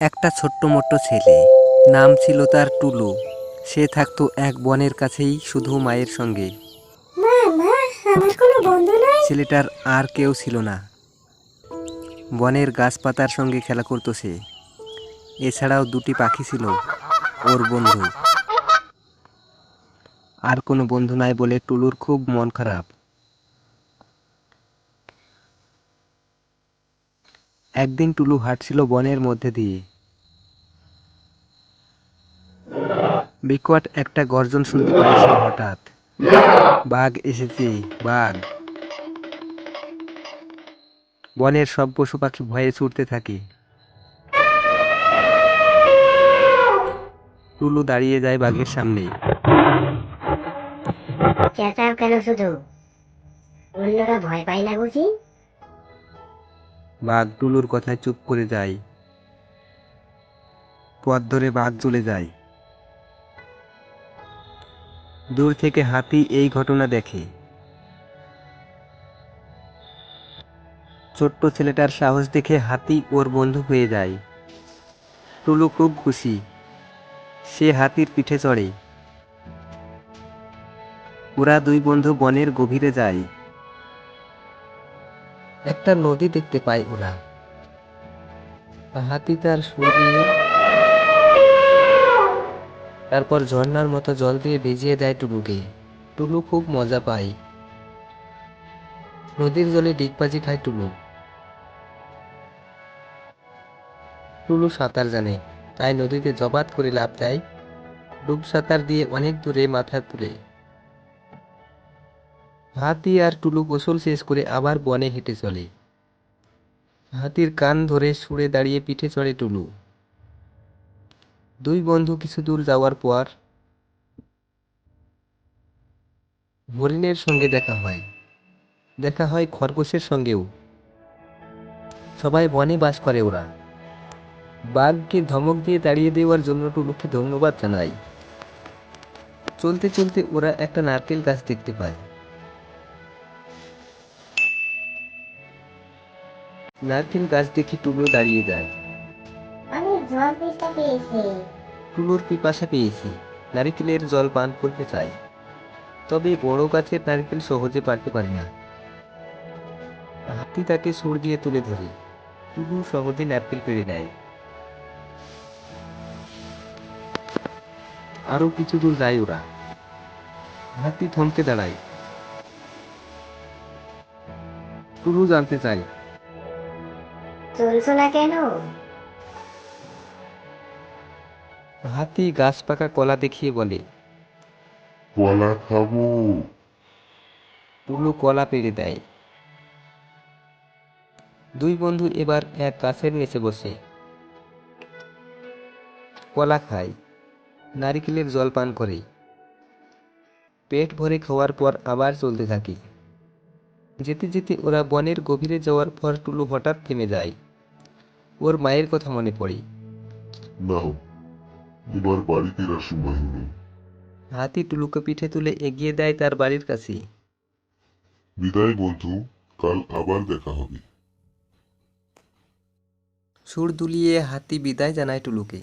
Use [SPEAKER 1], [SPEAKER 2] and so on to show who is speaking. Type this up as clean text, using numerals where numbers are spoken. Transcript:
[SPEAKER 1] একটা ছোট্ট মোট্ট ছেলে, নাম ছিল তার টুলু। সে থাকতো এক বনের কাছেই শুধু মায়ের সঙ্গে।
[SPEAKER 2] মা মা, আমার কোনো বন্ধু নাই।
[SPEAKER 1] ছেলেটার আর কেউ ছিল না। বনের গাছপাতার সঙ্গে খেলা করতো সে। এছাড়াও দুটি পাখি ছিল ওর বন্ধু। আর কোনো বন্ধু নাই বলে টুলুর খুব মন খারাপ। একদিন টুলু হাঁটছিল বনের মধ্যে দিয়ে। বিকট একটা গর্জন শুনতে পায় সে হঠাৎ। বাঘ এসেছে, বাঘ! বনের সব পশু পাখি ভয়ে ছুটতে থাকে। টুলু দাঁড়িয়ে যায় বাঘের সামনে।
[SPEAKER 2] চেঁচাও কেন শুধু? অন্যরা ভয় পায় না বুঝি?
[SPEAKER 1] বাঘ টুলুর কথায় চুপ করে যায়। পথ ধরে বাঘ চলে যায়। দূর থেকে হাতি এই ঘটনা দেখে। ছোট্ট ছেলেটার সাহস দেখে হাতি ওর বন্ধু হয়ে যায়। টুলু খুব খুশি। সে হাতির পিঠে চড়ে। ওরা দুই বন্ধু বনের গভীরে যায়। একটা নদী দেখতে পায় ওরা। হাতি তার সুর দিয়ে, তারপর ঝর্ণার মতো জল দিয়ে ভিজিয়ে দেয় টুলুকে। টুলু খুব মজা পায়। নদীর জলে ডিগবাজি খায় টুলু। টুলু সাঁতার জানে, তাই নদীতে জবাত করে লাফ দেয়। ডুব সাঁতার দিয়ে অনেক দূরে মাথা তুলে। হাতি আর টুলু গোসল শেষ করে আবার বনে হেঁটে চলে। হাতির কান ধরে সরে দাঁড়িয়ে পিঠে চড়ে টুলু। দুই বন্ধু কিছু দূর যাওয়ার পর হরিণের সঙ্গে দেখা হয় খরগোশের সঙ্গেও। সবাই বনে বাস করে ওরা। বাঘকে ধমক দিয়ে তাড়িয়ে দেওয়ার জন্য টুলুকে ধন্যবাদ জানাই। চলতে চলতে ওরা একটা নারকেল গাছ দেখতে পায়। নারকেল গাছ দেখে টুলু দাঁড়িয়ে যায়।
[SPEAKER 2] আমি জল তেষ্টা পেয়েছি।
[SPEAKER 1] টুলুর পিপাসা পেয়েছে, নারকেলের জল পান করতে চায়। তবে বড় গাছের নারকেল সহজে পারতে পারে না। হাতি তাকে সুর দিয়ে তুলে ধরে। টুলু সহজে নারকেল পেড়ে নেয়। আরো কিছু দূর যায় ওরা। হাতি থমকে দাঁড়ায়। টুলু জানতে চায়,
[SPEAKER 2] চলছো না কেন?
[SPEAKER 1] হাতি গাছ পাকা কলা দেখিয়ে বলে,
[SPEAKER 3] কলা খাবো।
[SPEAKER 1] টুলু কলা পেড়ে দেয়। দুই বন্ধু এবার এক গাছের নিচে বসে কলা খায়, নারিকেলের জল পান করে। পেট ভরে খাওয়ার পর আবার চলতে থাকে। যেতে যেতে ওরা বনের গভীরে যাওয়ার পর টুলু হঠাৎ থেমে যায়। ওর মায়ের কথা মনে পড়ে।
[SPEAKER 3] নাও, এবার বাড়ি ফেরার সময় হলো।
[SPEAKER 1] হাতি টুলুকে পিঠে তুলে এগিয়ে দেয় তার বাড়ির কাছে।
[SPEAKER 3] বিদায় বন্ধু, কাল আবার দেখা হবে।
[SPEAKER 1] সুর দুলিয়ে হাতি বিদায় জানায় টুলুকে।